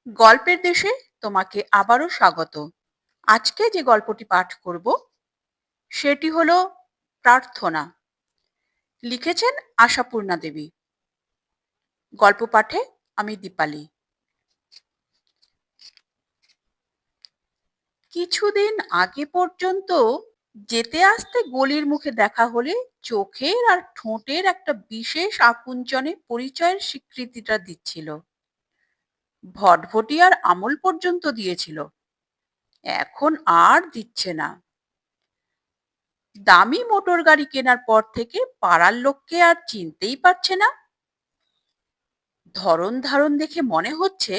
গল্পের দেশে তোমাকে আবারও স্বাগত। আজকে যে গল্পটি পাঠ করব সেটি হলো প্রার্থনা। লিখেছেন আশাপূর্ণা দেবী। গল্প পাঠে আমি দীপালি। কিছুদিন আগে পর্যন্ত যেতে আসতে গলির মুখে দেখা হলে চোখের আর ঠোঁটের একটা বিশেষ আকুঞ্চনে পরিচয়ের স্বীকৃতিটা দিচ্ছিল। ভটভটি আর আমল পর্যন্ত দিয়েছিল, এখন আর দিচ্ছে না। দামি মোটর গাড়ি কেনার পর থেকে পাড়ার লোককে আর চিনতেই পারছে না। ধরন ধারণ দেখে মনে হচ্ছে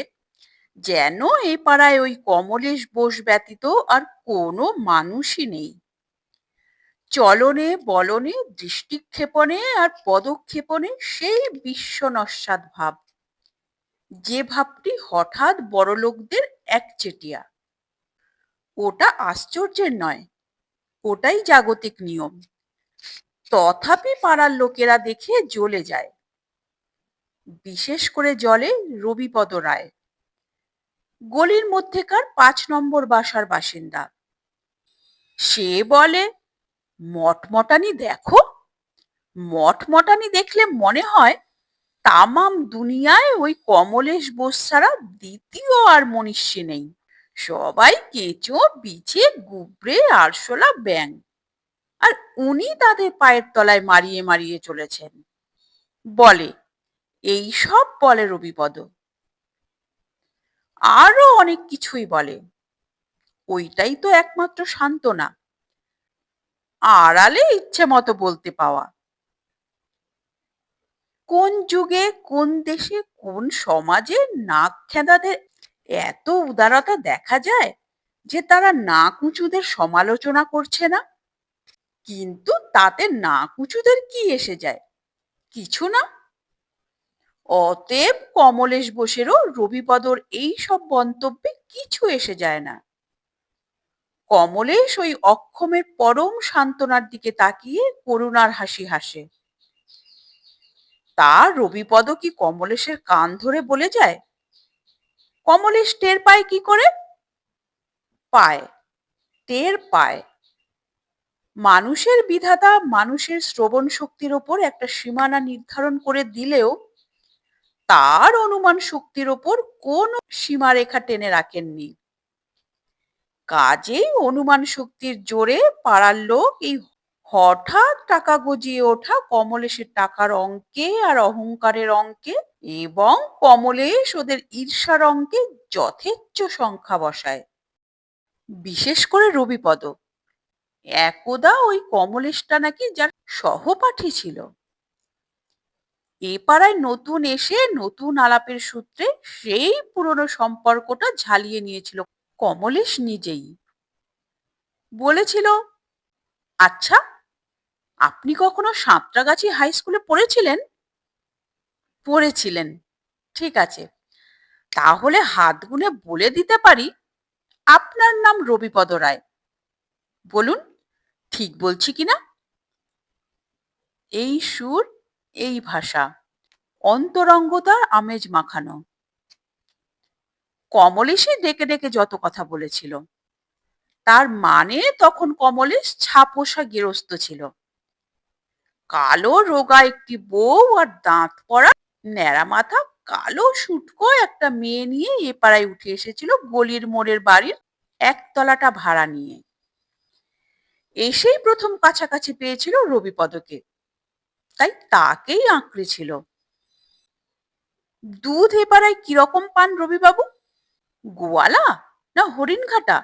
যেন এই পাড়ায় ওই কমলেশ বোস ব্যতীত আর কোনো মানুষই নেই। চলনে বলনে দৃষ্টিক্ষেপণে আর পদক্ষেপণে সেই বিশ্বনস্বাদ ভাব, যে ভাবটি হঠাৎ বড়লোকদের একচেটিয়া। ওটা আশ্চর্যের নয়, ওটাই জাগতিক নিয়ম। তথাপি পাড়ার লোকেরা দেখে জ্বলে যায়। বিশেষ করে জ্বলে রবিপদ রায়, গলির মধ্যেকার ৫ নম্বর বাসার বাসিন্দা। সে বলে, মটমটানি দেখো, মটমটানি দেখলে মনে হয় তামাম দুনিয়ায় ওই কমলেশ বোস ছাড়া দ্বিতীয় আর মনীষী নেই। সবাই কেঁচো বিছে গুবরে আরশোলা ব্যাং, আর উনি তাদের পায়ের তলায় মারিয়ে মারিয়ে চলেছেন। বলে, এই সব বলে রবিপদ। আরো অনেক কিছুই বলে। ওইটাই তো একমাত্র সান্ত্বনা, আড়ালে ইচ্ছে মতো বলতে পাওয়া। কোন যুগে কোন দেশে কোন সমাজে নাক খেদাদের এত উদারতা দেখা যায় যে তারা নাক উঁচুদের সমালোচনা করছে না। কিন্তু তাতে নাক উঁচুদের কি এসে যায়? কিছু না। অতএব কমলেশ বোসেরও রবিপদর এই সব মন্তব্যে কিছু এসে যায় না। কমলেশ ওই অক্ষমের পরম সান্ত্বনার দিকে তাকিয়ে করুণার হাসি হাসে। তা রবিপদ কি কমলেশের কান ধরে বলে যায়? কমলেশ টের পায় কি করে? পায়, টের পায়। মানুষের বিধাতা মানুষের শ্রবণ শক্তির ওপর একটা সীমানা নির্ধারণ করে দিলেও তার অনুমান শক্তির ওপর কোনো সীমারেখা টেনে রাখেননি। কাজেই অনুমান শক্তির জোরে পাড়ার লোক এই হঠাৎ টাকা গজিয়ে ওঠা কমলেশের টাকার অঙ্কে আর অহংকারের অঙ্কে এবং কমলেশ ওদের ঈর্ষার অঙ্কে যথেচ্ছ সংখ্যা বসায়। বিশেষ করে রবিপদ। একদা ওই কমলেশটা নাকি যার সহপাঠী ছিল। এ পাড়ায় নতুন এসে নতুন আলাপের সূত্রে সেই পুরনো সম্পর্কটা ঝালিয়ে নিয়েছিল কমলেশ নিজেই। বলেছিল, আচ্ছা, আপনি কখনো সাঁতরাগাছি হাই স্কুলে পড়েছিলেন? পড়েছিলেন, ঠিক আছে। তাহলে হাত গুনে বলে দিতে পারি আপনার নাম রবিপদ রায়। বলুন, ঠিক বলছি কিনা? এই সুর, এই ভাষা, অন্তরঙ্গতার আমেজ মাখানো। কমলেশই ডেকে ডেকে যত কথা বলেছিল। তার মানে তখন কমলেশ ছাপোষা গেরস্ত ছিল। কালো রোগা একটি বউ আর দাঁত পড়া ন্যাড়া মাথা কালো শুটকো একটা মেয়ে নিয়ে এ পাড়ায় উঠে এসেছিল গলির মোড়ের বাড়ির একতলাটা ভাড়া নিয়ে। এসেই প্রথম কাছাকাছি পেয়েছিল রবিপদকে, তাই তাকেই আঁকড়েছিল। দুধ এ পাড়ায় কিরকম পান রবিবাবু? গোয়ালা না হরিণঘাটা?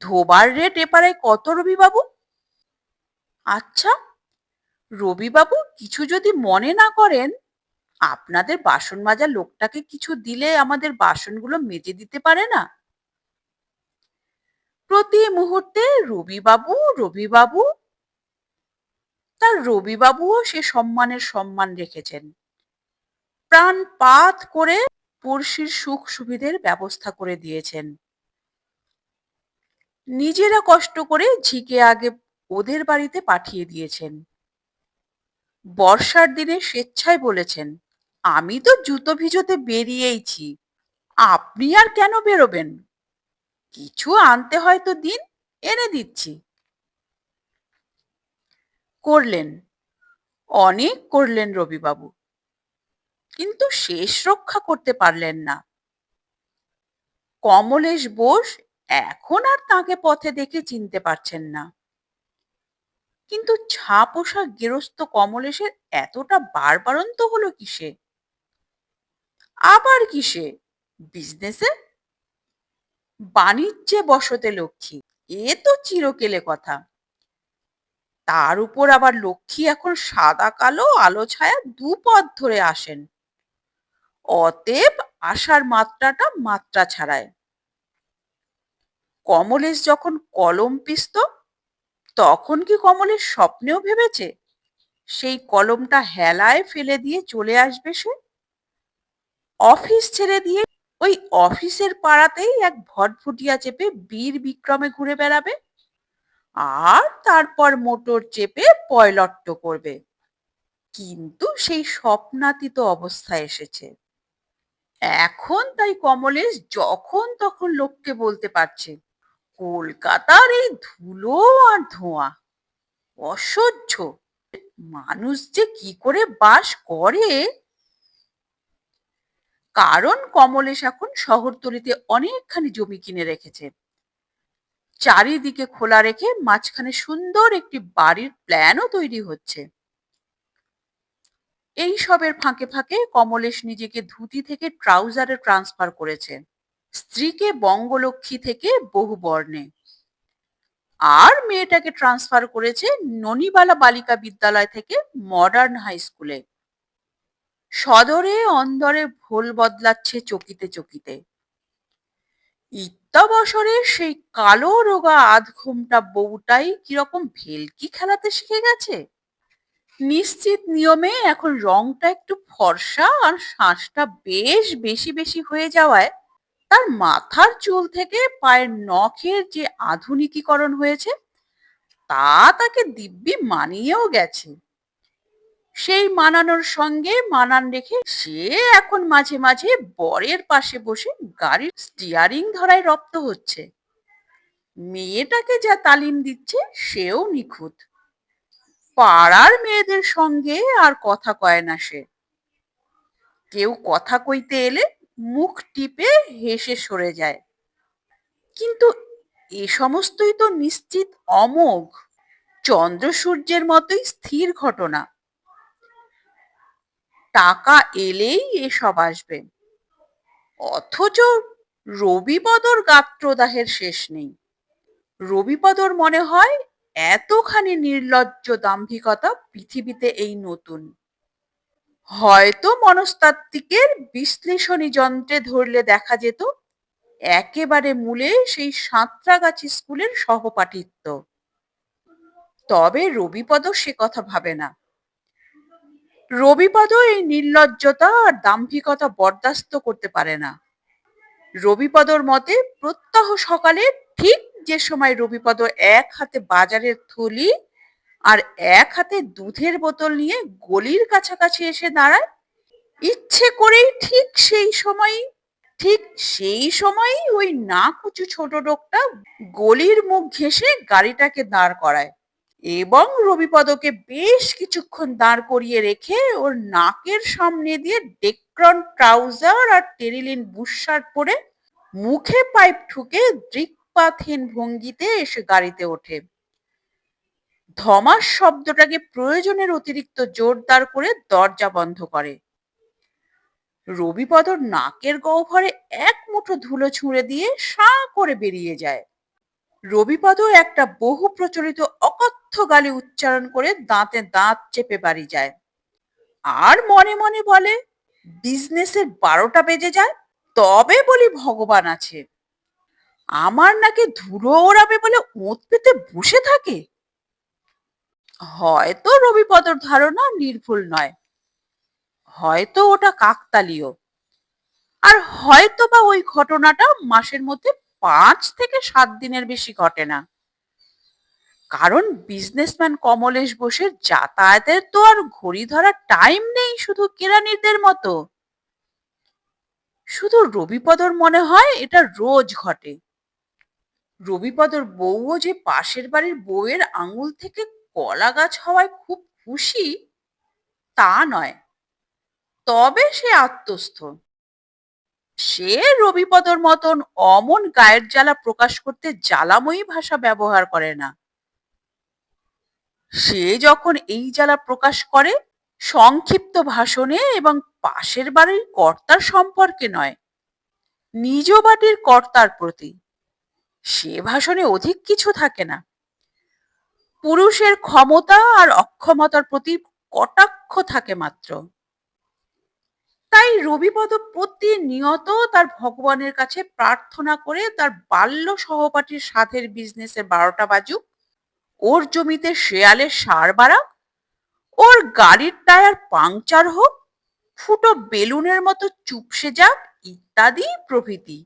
ধোবার রেট এ পাড়ায় কত রবিবাবু? আচ্ছা, রবিবাবু কিছু যদি মনে না করেন, আপনাদের বাসন মাজা লোকটাকে কিছু দিলে আমাদের বাসনগুলো মেজে দিতে পারে না? প্রতি মুহূর্তে রবিবাবু রবিবাবু। তার রবিবাবুও সে সম্মানের সম্মান রেখেছেন। প্রাণপাত করে পড়শির সুখ সুবিধের ব্যবস্থা করে দিয়েছেন। নিজেরা কষ্ট করে ঝিকে আগে ওদের বাড়িতে পাঠিয়ে দিয়েছেন। বর্ষার দিনে স্বেচ্ছায় বলেছেন, আমি তো জুতো ভিজোতে বেরিয়েইছি, আপনি আর কেন বেরোবেন? কিছু আনতে হয় তো দিন, এনে দিচ্ছি। করলেন, অনেক করলেন রবিবাবু, কিন্তু শেষ রক্ষা করতে পারলেন না। কমলেশ বোস এখন আর তাকে পথে দেখে চিনতে পারছেন না। কিন্তু ছা-পোষা গেরস্ত কমলেশের এতটা বাড়বাড়ন্ত হলো কিসে? আবার কিসে? বিজনেসে? বাণিজ্যে বসতে লক্ষ্মী, এ তো চিরকেলে কথা। তার উপর আবার লক্ষ্মী এখন সাদা কালো আলো ছায়া দুপথ ধরে আসেন। অতএব আসার মাত্রাটা মাত্রা ছাড়ায়। কমলেশ যখন কলম পিষত, তখন কি কমলেশ স্বপ্নেও ভেবেছে সেই কলমটা হেলায় ফেলে দিয়ে চলে আসবে সে? অফিস ছেড়ে দিয়ে ওই অফিসের পাড়াতেই এক ভটভটিয়া চেপে বীর বিক্রমে ঘুরে বেড়াবে, আর তারপর মোটর চেপে পয়লট্ট করবে। কিন্তু সেই স্বপ্নাতীত অবস্থায় এসেছে। এখন তাই কমলেশ যখন তখন লোককে বলতে পারছে, কলকাতার এই ধুলো আর ধোঁয়া অসহ্য, মানুষ যে কি করে বাস করে। কারণ কমলেশ এখন শহরতলিতে অনেকখানি জমি কিনে রেখেছে। চারিদিকে খোলা রেখে মাঝখানে সুন্দর একটি বাড়ির প্ল্যানও তৈরি হচ্ছে। এই সবের ফাঁকে ফাঁকে কমলেশ নিজেকে ধুতি থেকে ট্রাউজারে ট্রান্সফার করেছে, স্ত্রীকে বঙ্গলক্ষ্মী থেকে বহুবর্ণে, আর মেয়েটাকে ট্রান্সফার করেছে ননিবালা বালিকা বিদ্যালয় থেকে মডার্ন হাই স্কুলে। সদরে অন্দরে ভোল বদলাচ্ছে চকিতে চকিতে। ইত্যবসরে সেই কালো রোগা আধঘোমটা বউটাই কিরকম ভেলকি খেলাতে শিখে গেছে। নিশ্চিত নিয়মে এখন রংটা একটু ফর্সা আর শ্বাসটা বেশ বেশি বেশি হয়ে যাওয়ায় তার মাথার চুল থেকে পায়ের নখের যে আধুনিকীকরণ হয়েছে, তা তাকে দিব্যি মানিয়েও গেছে। সেই মানানোর সঙ্গে মানান রেখে সে এখন মাঝে মাঝে বরের পাশে বসে গাড়ির স্টিয়ারিং ধরায় রপ্ত হচ্ছে। মেয়েটাকে যা তালিম দিচ্ছে সেও নিখুঁত। পাড়ার মেয়েদের সঙ্গে আর কথা কয় না সে। কেউ কথা কইতে এলে মুখ টিপে হেসে সরে যায়। কিন্তু এ সমস্তই তো নিশ্চিত অমোঘ, চন্দ্র সূর্যের মতোই স্থির ঘটনা। টাকা এলেই এসব আসবে। অথচ রবিপদর গাত্রদাহের শেষ নেই। রবিপদর মনে হয় এতখানি নির্লজ্জ দাম্ভিকতা পৃথিবীতে এই নতুন। হয়তো মনস্তাত্ত্বিকের বিশ্লেষণী যন্ত্রে ধরলে দেখা যেত একেবারে মূলে সেই সাঁতরাগাছি স্কুলের সহপাঠিত্ব। তবে রবিপদ সে কথা ভাবে না। রবিপদ এই নির্লজ্জতা আর দাম্ভিকতা বরদাস্ত করতে পারে না। রবিপদর মতে প্রত্যহ সকালে ঠিক যে সময় রবিপদ এক হাতে বাজারের থলি আর এক হাতে দুধের বোতল নিয়ে গলির কাছাকাছি এসে দাঁড়ায়, ইচ্ছে করেই ঠিক সেই সময়ই ওই নাকুচু ছোট লোকটা গলির মুখ ঘেঁষে গাড়িটাকে দাঁড় করায় এবং রবিপদকে বেশ কিছুক্ষণ দাঁড় করিয়ে রেখে ওর নাকের সামনে দিয়ে ডেক্রন ট্রাউজার আর টেরিলিন বুশশার্ট পরে মুখে পাইপ ঠুকে দৃক্পাতহীন ভঙ্গিতে এসে গাড়িতে ওঠে। ধমাস শব্দটাকে প্রয়োজনের অতিরিক্ত জোরদার করে দরজা বন্ধ করে। রবিপদর নাকের গহ্বরে এক মুঠো ধুলো ছুঁড়ে দিয়ে সাঁ করে বেরিয়ে যায়। রবিপদ একটা বহু প্রচলিত অকথ্য গালি উচ্চারণ করে দাঁতে দাঁত চেপে বাড়ি যায়, আর মনে মনে বলে, বিজনেসের 12টা বেজে যায়, তবে বলি ভগবান আছে। আমার নাকে ধুলো ওড়াবে বলে ওঁত পেতে বসে থাকে। হয়তো রবিপদর ধারণা নির্ভুল নয়, হয়তো ওটা কাকতালীয়, আর হয়তো বা ওই ঘটনাটা মাসের মধ্যে 5 থেকে 7 দিনের বেশি ঘটে না। কারণ বিজনেসম্যান কমলেশ বোসের যাতায়াতের তো আর ঘড়ি ধরার টাইম নেই শুধু কেরানিদের মতো। শুধু রবিপদর মনে হয় এটা রোজ ঘটে। রবিপদর বউও যে পাশের বাড়ির বউয়ের আঙুল থেকে কলা গাছ হওয়ায় খুব খুশি তা নয়, তবে সে আত্মস্থ। সে রবিপদর মতন অমন গায়ের জ্বালা প্রকাশ করতে জ্বালাময়ী ভাষা ব্যবহার করে না। সে যখন এই জ্বালা প্রকাশ করে সংক্ষিপ্ত ভাষণে এবং পাশের বাড়ির কর্তার সম্পর্কে নয়, নিজ বাড়ির কর্তার প্রতি। সে ভাষণে অধিক কিছু থাকে না, পুরুষের ক্ষমতা আর অক্ষমতার প্রতি কটাক্ষ থাকে মাত্র। তাই রবিপদ প্রতিনিয়ত তার ভগবানের কাছে প্রার্থনা করে তার বাল্য সহপাঠীর সাধের বিজনেসে 12টা বাজুক, ওর জমিতে শেয়ালের সার বাড়াক, ওর গাড়ির টায়ার পাংচার হোক, ফুটো বেলুনের মতো চুপসে যাক, ইত্যাদি প্রভৃতি।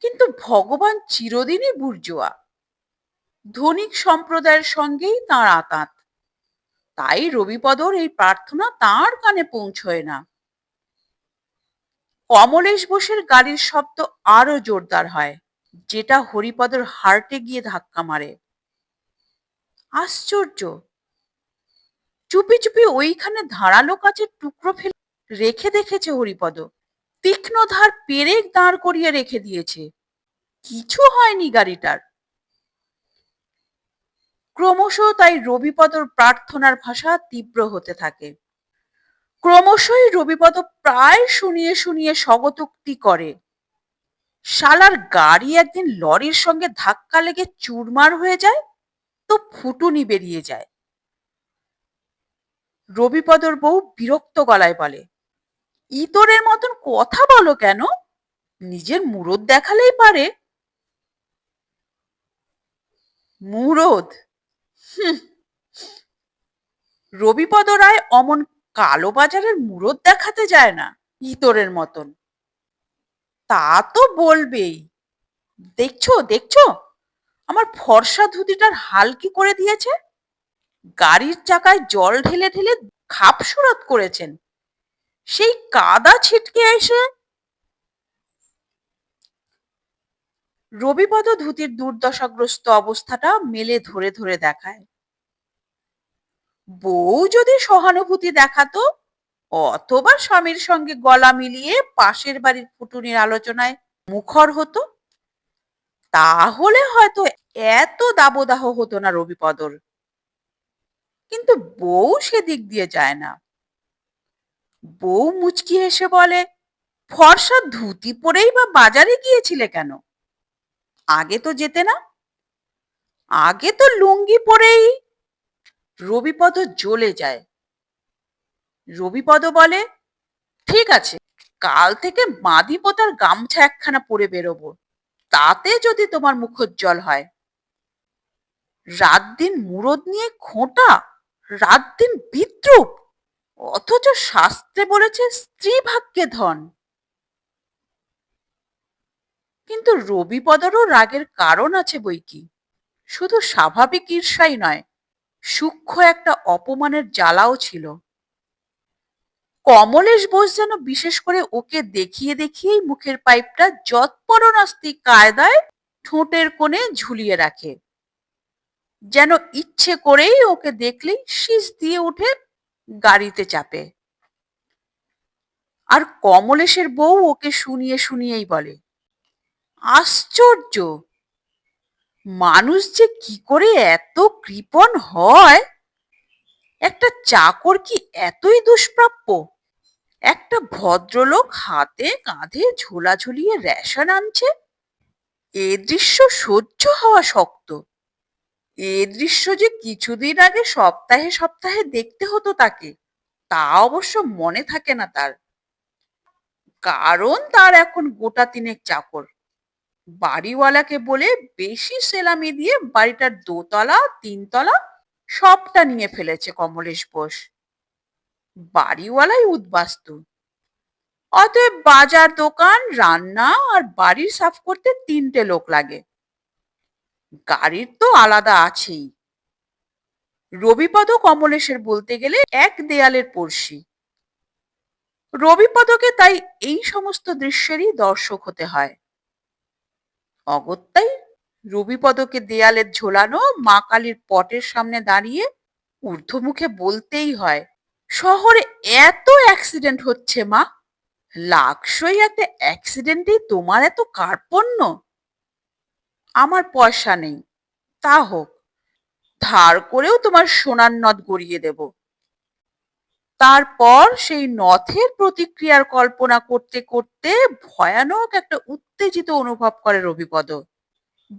কিন্তু ভগবান চিরদিনই বুর্জোয়া, ধনিক সম্প্রদায়ের সঙ্গেই তাঁর আঁতাত। তাই রবিপদর এই প্রার্থনা তাঁর কানে পৌঁছয় না। কমলেশ বোসের গাড়ির শব্দ আরো জোরদার হয়, যেটা হরিপদর হার্টে গিয়ে ধাক্কা মারে। আশ্চর্য, চুপি চুপি ওইখানে ধারালো কাচের টুকরো ফেলে রেখে দেখেছে হরিপদ। তীক্ষ্ণ ধার পেরেক দাঁড় করিয়ে রেখে দিয়েছে, কিছু হয়নি গাড়িটার। ক্রমশ তাই রবিপদর প্রার্থনার ভাষা তীব্র হতে থাকে। ক্রমশই রবিপদ প্রায় শুনিয়ে শুনিয়ে স্বগতোক্তি করে, শালার গাড়ি একদিন লরির সঙ্গে ধাক্কা লেগে চুরমার হয়ে যায় তো ফুটুনি বেরিয়ে যায়। রবিপদর বউ বিরক্ত গলায় বলে, ইতরের মতন কথা বলো কেন? নিজের মুরদ দেখালেই পারে। মুরদ? রবিপদ রায় অমন কালো বাজারের মুরদ দেখাতে যায় না ইতরের মতন। তা তো বলবেই। দেখছো দেখছো আমার ফর্সা ধুতিটার হাল কি করে দিয়েছে? গাড়ির চাকায় জল ঢেলে ঢেলে খাপসুরত করেছেন, সেই কাদা ছিটকে এসে। রবিপদ ধুতির দুর্দশাগ্রস্ত অবস্থাটা মেলে ধরে ধরে দেখায়। বউ যদি সহানুভূতি দেখাতো অথবা স্বামীর সঙ্গে গলা মিলিয়ে পাশের বাড়ির ফুটুনির আলোচনায় মুখর হতো, তাহলে হয়তো এত দাবদাহ হতো না রবিপদর। কিন্তু বউ সেদিক দিয়ে যায় না। বউ মুচকি হেসে বলে, ফর্সা ধুতি পরেই বা বাজারে গিয়েছিলে কেন? আগে তো যেতে না? আগে তো লুঙ্গি পরেই। রবিপদ জ্বলে যায়। রবিপদ বলে, ঠিক আছে, কাল থেকে বাঁধি পোতার গামছা একখানা পরে বেরোবো, তাতে যদি তোমার মুখোজ্জ্বল হয়। রাত দিন মুরদ নিয়ে খোঁটা, রাত দিন বিদ্রুপ, অথচ শাস্ত্রে বলেছে স্ত্রী ভাগ্যে ধন। কিন্তু রবিপদরও রাগের কারণ আছে বইকি, শুধু স্বাভাবিক ঈর্ষাই নয়, সূক্ষ্ম একটা অপমানের জ্বালাও ছিল। কমলেশ বোস যেন বিশেষ করে ওকে দেখিয়ে দেখিয়েই মুখের পাইপটা যৎপরনাস্তি কায়দায় ঠোঁটের কোণে ঝুলিয়ে রাখে, যেন ইচ্ছে করেই ওকে দেখলেই শীষ দিয়ে উঠে গাড়িতে চাপে। আর কমলেশের বউ ওকে শুনিয়ে শুনিয়েই বলে, আশ্চর্য, মানুষ যে কি করে এত কৃপণ হয়! একটা চাকর কি এতই দুষ্প্রাপ্য? একটা ভদ্রলোক হাতে কাঁধে ঝোলা ঝুলিয়ে রেশন আনছে, এ দৃশ্য সহ্য হওয়া শক্ত। এ দৃশ্য যে কিছুদিন আগে সপ্তাহে সপ্তাহে দেখতে হতো তাকে, তা অবশ্য মনে থাকে না তার, কারণ তার এখন গোটা তিনেক চাকর। বাড়িওয়ালাকে বলে বেশি সেলামি দিয়ে বাড়িটার দোতলা তিনতলা সবটা নিয়ে ফেলেছে কমলেশ বোস। বাড়িওয়ালাই উদ্বাস্তু। অতএব বাজার দোকান রান্না আর বাড়ি সাফ করতে 3টে লোক লাগে। গাড়ির তো আলাদা আছেই। রবিপদ কমলেশের বলতে গেলে এক দেয়ালের পড়শি। রবিপদকে তাই এই সমস্ত দৃশ্যেরই দর্শক হতে হয়। অগত্যাই রবিপদকে দেয়ালে ঝোলানো মা কালীর পটের সামনে দাঁড়িয়ে ঊর্ধ্বমুখে বলতেই হয়, শহরে এত অ্যাক্সিডেন্ট হচ্ছে মা, লাগসই একটা অ্যাক্সিডেন্টেই তোমার এত কার্পণ্য। আমার পয়সা নেই, তা হোক, ধার করেও তোমার সোনার নথ গড়িয়ে দেব। তারপর সেই নথের প্রতিক্রিয়ার কল্পনা করতে করতে ভয়ানক একটা উত্তেজিত অনুভব করে রবিপদ।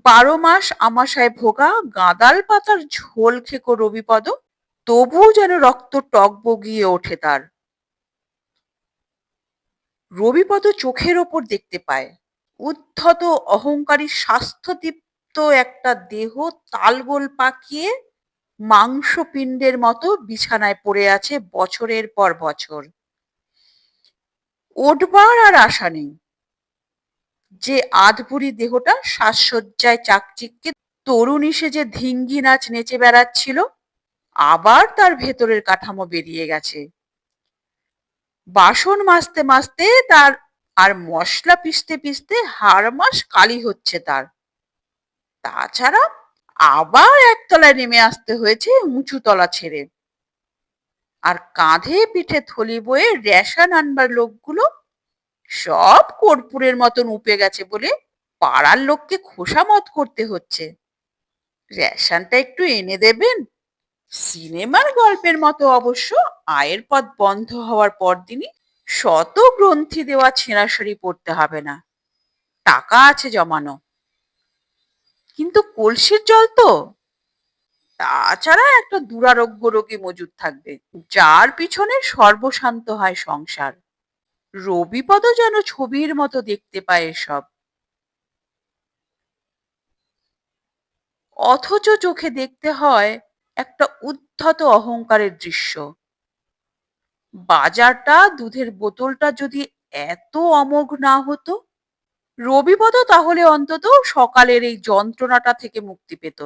12 মাস আমাশায় ভোগা গাঁদাল পাতার ঝোল খেকো রবিপদ তবু যেন রক্ত টগবগিয়ে ওঠে তার। রবিপদ চোখের ওপর দেখতে পায় উদ্ধত অহংকারী স্বাস্থ্যদীপ্ত একটা দেহ তালগোল পাকিয়ে মাংসপিণ্ডের মতো বিছানায় পড়ে আছে বছরের পর বছর। ওঠবার আর আশা নেই। যে আধবুড়ি দেহটা সাজসজ্জায় চাকচিক্যে তরুণী সেজে ধিঙ্গি নাচ নেচে বেড়াচ্ছিল, আবার তার ভেতরের কাঠামো বেরিয়ে গেছে। বাসন মাজতে মাজতে তার আর মশলা পিষতে পিষতে হাড়মাস কালি হচ্ছে তার। তাছাড়া আবার একতলায় নেমে আসতে হয়েছে উঁচু তলা ছেড়ে। আর কাঁধে পিঠে থলি বয়ে রেশন আনবার লোকগুলো সব কর্পূরের মতন উপে গেছে বলে পাড়ার লোককে খোসামত করতে হচ্ছে, রেশনটা একটু এনে দেবেন। সিনেমার গল্পের মতো অবশ্য আয়ের পথ বন্ধ হওয়ার পরদিনই শত গ্রন্থি দেওয়া ছেঁড়াশড়ি পড়তে হবে না, টাকা আছে জমানো। কিন্তু কলসির জল তো, তাছাড়া একটা দুরারোগ্য রোগী মজুদ থাকবে, যার পিছনে সর্বশান্ত হয় সংসার। রবিপদ যেন ছবির মতো দেখতে পায় এসব, অথচ চোখে দেখতে হয় একটা উদ্ধত অহংকারের দৃশ্য। বাজারটা দুধের বোতলটা যদি এত অমোঘ না হতো, রবিপদ তাহলে অন্তত সকালের এই যন্ত্রণাটা থেকে মুক্তি পেত।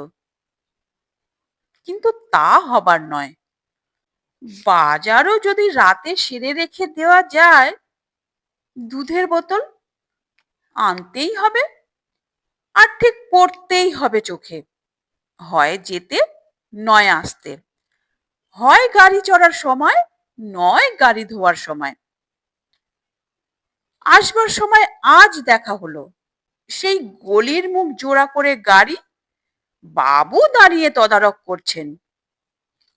কিন্তু তা হবার নয়। বাজারও যদি রাতে সেরে রেখে দেওয়া যায়, দুধের বোতল আনতেই হবে, আর ঠিক পড়তেই হবে চোখে, হয় যেতে নয় আসতে, হয় গাড়ি চড়ার সময় নয় গাড়ি ধোয়ার সময়। আসবার সময় আজ দেখা হলো, সেই গলির মুখ জোড়া করে গাড়ি, বাবু দাঁড়িয়ে তদারক করছেন,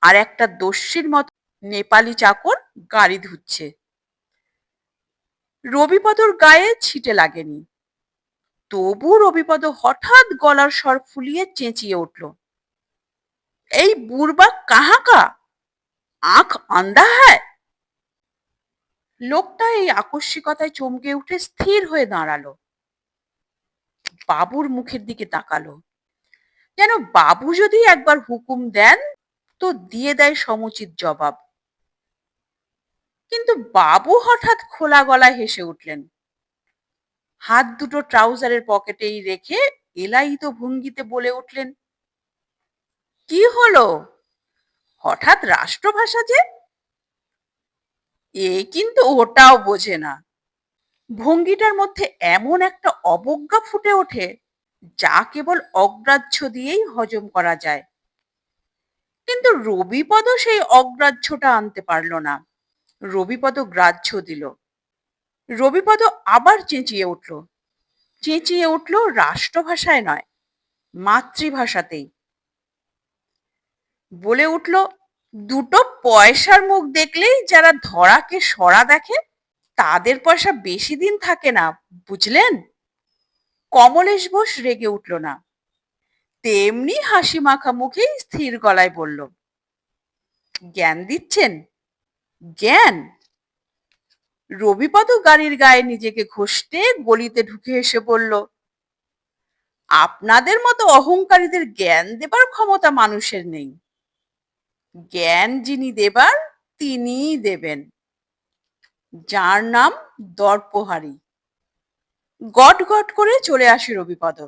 আর একটা দস্যির মতো নেপালি চাকর গাড়ি ধুচ্ছে। রবিপদর গায়ে ছিটে লাগেনি, তবু রবিপদ হঠাৎ গলার স্বর ফুলিয়ে চেঁচিয়ে উঠল, এই বুড়বা কাহা কা, আঁখ আন্ধা হ্যায়? লোকটা এই আকস্মিকতায় চমকে উঠে স্থির হয়ে দাঁড়ালো, বাবুর মুখের দিকে তাকালো, যেন বাবু যদি একবার হুকুম দেন তো দিয়ে দেয় সমুচিত জবাব। কিন্তু বাবু হঠাৎ খোলা গলায় হেসে উঠলেন, হাত দুটো ট্রাউজারের পকেটেই রেখে এলাইতো ভঙ্গিতে বলে উঠলেন, কি হলো, হঠাৎ রাষ্ট্রভাষা যে? এ কিন্তু ওটাও বোঝে না। ভঙ্গিটার মধ্যে এমন একটা অবজ্ঞা ফুটে ওঠে যা কেবল অগ্রাহ্য দিয়েই হজম করা যায়। কিন্তু রবিপদ সেই অগ্রাহ্যটা আনতে পারল না। রবিপদ গ্রাহ্য দিল। রবিপদ আবার চেঁচিয়ে উঠল, চেঁচিয়ে উঠল রাষ্ট্রভাষায় নয়, মাতৃভাষাতেই। বলে উঠল, দুটো পয়সার মুখ দেখলেই যারা ধরাকে সরা দেখে, তাদের পয়সা বেশি দিন থাকে না, বুঝলেন? কমলেশ বোস রেগে উঠল না, তেমনি হাসি মাখা মুখেই স্থির গলায় বলল, জ্ঞান দিচ্ছেন? জ্ঞান? রবিপদ গাড়ির গায়ে নিজেকে ঘষতে গলিতে ঢুকে এসে বলল, আপনাদের মতো অহংকারীদের জ্ঞান দেবার ক্ষমতা মানুষের নেই। জ্ঞান যিনি দেবার তিনিই দেবেন, যার নাম দর্পহারি। গট গট করে চলে আসে রবিপদ,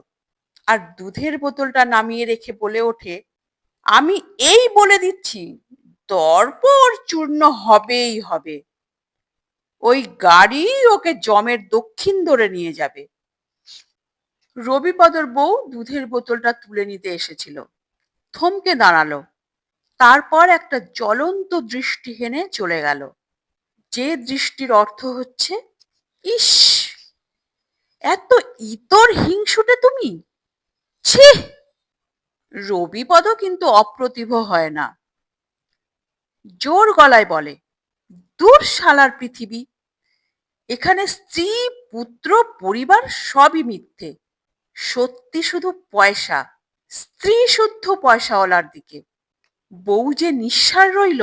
আর দুধের বোতলটা নামিয়ে রেখে বলে ওঠে, আমি এই বলে দিচ্ছি, দর্প ওর চূর্ণ হবেই হবে। ওই গাড়ি ওকে জমের দক্ষিণ ধরে নিয়ে যাবে। রবিপদর বউ দুধের বোতলটা তুলে নিতে এসেছিল, থমকে দাঁড়ালো, তারপর একটা জ্বলন্ত দৃষ্টি হেনে চলে গেল, যে দৃষ্টির অর্থ হচ্ছে, ইস, এত ইতর হিংসুটে তুমি, ছি। রবিপদ কিন্তু অপ্রতিভ হয় না, জোর গলায় বলে, দূর শালার পৃথিবী, এখানে স্ত্রী, পুত্র, পরিবার সবই মিথ্যে, সত্যি শুধু পয়সা, স্ত্রী শুদ্ধ পয়সাওয়ালার দিকে। বউ যে নিঃসার রইল,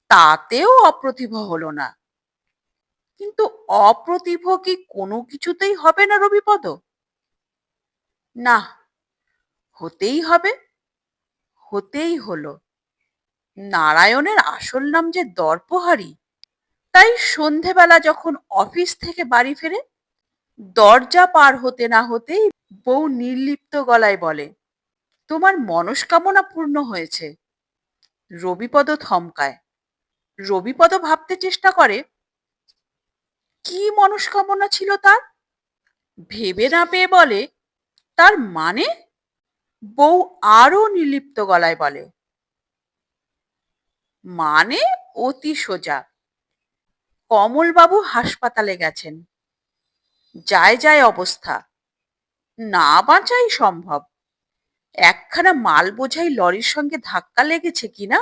তাতেও অপ্রতিভ হলো না। কিন্তু অপ্রতিভ কি কোনো কিছুতেই হবে না রবিপদ? না, হতেই হবে, হতেই হলো। নারায়ণের আসল নাম যে দর্পহারি। তাই সন্ধেবেলা যখন অফিস থেকে বাড়ি ফেরে, দরজা পার হতে না হতেই বউ নির্লিপ্ত গলায় বলে, তোমার মনস্কামনা পূর্ণ হয়েছে। রবিপদ থমকায়। রবিপদ ভাবতে চেষ্টা করে, কি মনস্কামনা ছিল তার। ভেবে না পেয়ে বলে, তার মানে? বউ আরো নির্লিপ্ত গলায় বলে, মানে অতি সোজা, কমলবাবু হাসপাতালে গেছেন, যায় যায় অবস্থা, না বাঁচাই সম্ভব। একখানা মাল বোঝাই লরির সঙ্গে ধাক্কা লেগেছে কিনা।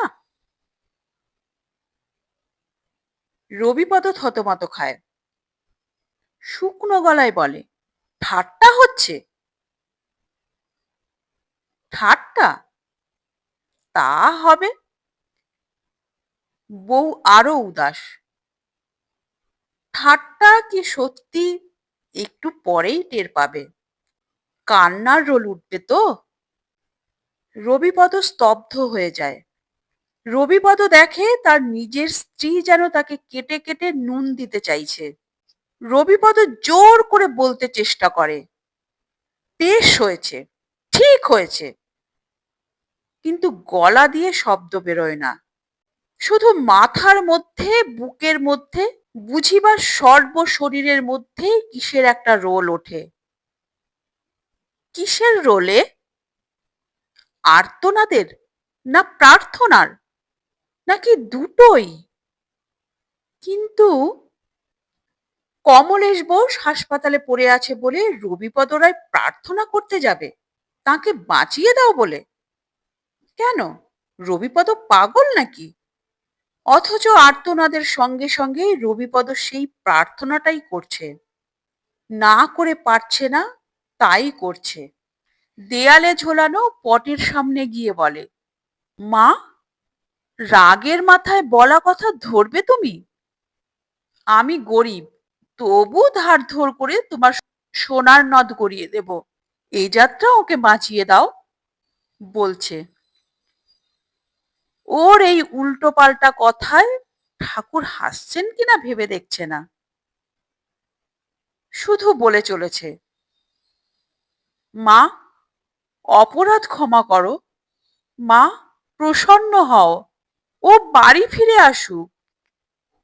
রবিপদ থতমত খায়, শুকনো গলায় বলে, ঠাট্টা হচ্ছে? ঠাট্টা? তা হবে। বউ আরো উদাস, ঠাট্টা কি সত্যি একটু পরেই টের পাবে, কান্নার রোল উঠবে তো। রবিপদ স্তব্ধ হয়ে যায়। রবিপদ দেখে তার নিজের স্ত্রী যেন তাকে কেটে কেটে নুন দিতে চাইছে। রবিপদ জোর করে বলতে চেষ্টা করে, বেশ হয়েছে, ঠিক হয়েছে, কিন্তু গলা দিয়ে শব্দ বেরোয় না। শুধু মাথার মধ্যে, বুকের মধ্যে, বুঝিবার সর্ব শরীরের মধ্যে কিসের একটা রোল ওঠে। কিসের রোলে? আর্তনাদের, না প্রার্থনার, নাকি দুটোই? কিন্তু কমলেশ বোস হাসপাতালে পড়ে আছে বলে রবিপদ রায় প্রার্থনা করতে যাবে, তাকে বাঁচিয়ে দাও বলে? কেন, রবিপদ পাগল নাকি? অথচ আর্তনাদের সঙ্গে সঙ্গে রবিপদ সেই প্রার্থনাটাই করছে, না করে পারছে না, তাই করছে। দেয়ালে ঝোলানো পটের সামনে গিয়ে বলে, মা, রাগের মাথায় বলা কথা ধরবে তুমি? আমি গরিব, তবু ধার ধর করে তোমার সোনার নদ গড়িয়ে দেব, এই যাত্রা ওকে বাঁচিয়ে দাও। বলছে, ওর এই উল্টো পাল্টা কথায় ঠাকুর হাসছেন কিনা ভেবে দেখছে না, শুধু বলে চলেছে, মা, অপরাধ ক্ষমা করো, মা, প্রসন্ন হও, ও বাড়ি ফিরে আসুক,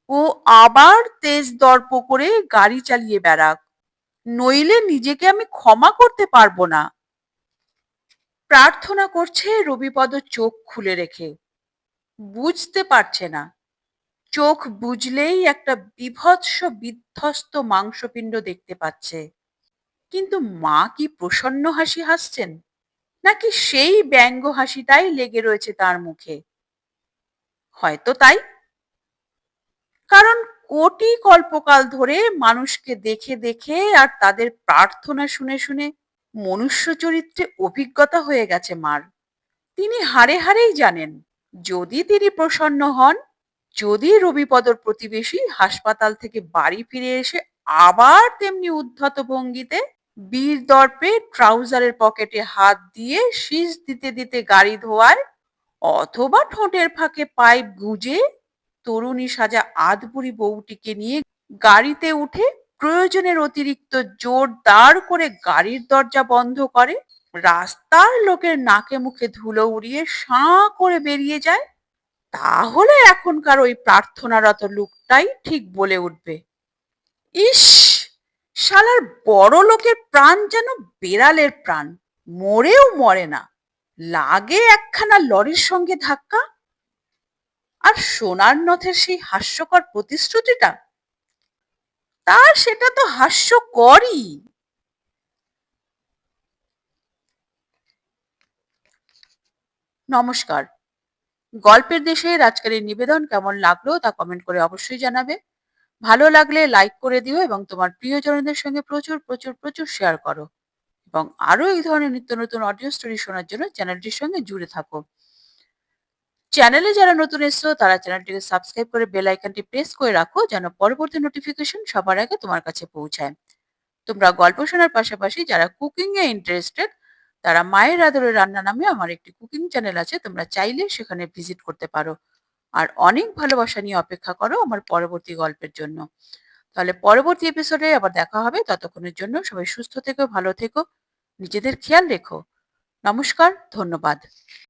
ও আবার তেজ দর্প করে গাড়ি চালিয়ে বেড়াক, নইলে নিজেকে আমি ক্ষমা করতে পারবো না। প্রার্থনা করছে রবিপদ চোখ খুলে রেখে, বুঝতে পারছে না। চোখ বুঝলেই একটা বীভৎস বিধ্বস্ত মাংসপিণ্ড দেখতে পাচ্ছে। কিন্তু মা কি প্রসন্ন হাসি হাসছেন, নাকি সেই ব্যঙ্গ হাসিটাই লেগে রয়েছে তার মুখে? হয়তো তাই। কারণ কোটি কল্পকাল ধরে মানুষকে দেখে দেখে আর তাদের প্রার্থনা শুনে শুনে মনুষ্য চরিত্রে অভিজ্ঞতা হয়ে গেছে মার। তিনি হাড়ে হাড়েই জানেন, যদি তিনি প্রসন্ন হন, যদি রবিপদর প্রতিবেশী হাসপাতাল থেকে বাড়ি ফিরে এসে আবার তেমনি উদ্ধত ভঙ্গিতে বীর দর্পে ট্রাউজারের পকেটে হাত দিয়ে শীষ দিতে দিতে গাড়ি ধোয়ায়, অথবা ঠোঁটের ফাঁকে পাইপ গুঁজে তরুণী সাজা আধবুড়ি বউটিকে নিয়ে গাড়িতে উঠে প্রয়োজনের অতিরিক্ত জোর দাঁড় করে গাড়ির দরজা বন্ধ করে, রাস্তার লোকের নাকে মুখে ধুলো উড়িয়ে সাঁ করে বেরিয়ে যায়, তাহলে এখনকার ওই প্রার্থনারত লোকটাই ঠিক বলে উঠবে, ইস! শালার বড় লোকের প্রাণ যেন বেড়ালের প্রাণ, মরেও মরে না। লাগে একখানা লরির সঙ্গে ধাক্কা। আর সোনার নথের সেই হাস্যকর প্রতিশ্রুতিটা, তার সেটা তো হাস্যকরই। নমস্কার। গল্পের দেশের আজকের এই নিবেদন কেমন লাগলো তা কমেন্ট করে অবশ্যই জানাবে। ভালো লাগলে লাইক করে দিও এবং তোমার প্রিয়জনদের সঙ্গে প্রচুর প্রচুর প্রচুর শেয়ার করো। এবং আরো এই ধরনের নিত্য নতুন অডিও স্টোরি শোনার জন্য চ্যানেলটির সঙ্গে জুড়ে থাকো। চ্যানেলে যারা নতুন এসছো তারা চ্যানেলটিকে সাবস্ক্রাইব করে বেল আইকনটি প্রেস করে রাখো যেন পরবর্তী নোটিফিকেশন সবার আগে তোমার কাছে পৌঁছায়। তোমরা গল্প শোনার পাশাপাশি যারা কুকিং এ ইন্টারেস্টেড তারা মায়ের আদরের রান্না নামে আমার একটি কুকিং চ্যানেল আছে, তোমরা চাইলে সেখানে ভিজিট করতে পারো। আর অনেক ভালোবাসা নিয়ে অপেক্ষা করো আমার পরবর্তী গল্পের জন্য। তাহলে পরবর্তী এপিসোডে আবার দেখা হবে। ততক্ষণের জন্য সবাই সুস্থ থেকো, ভালো থেকো, নিজেদের খেয়াল রেখো। নমস্কার, ধন্যবাদ।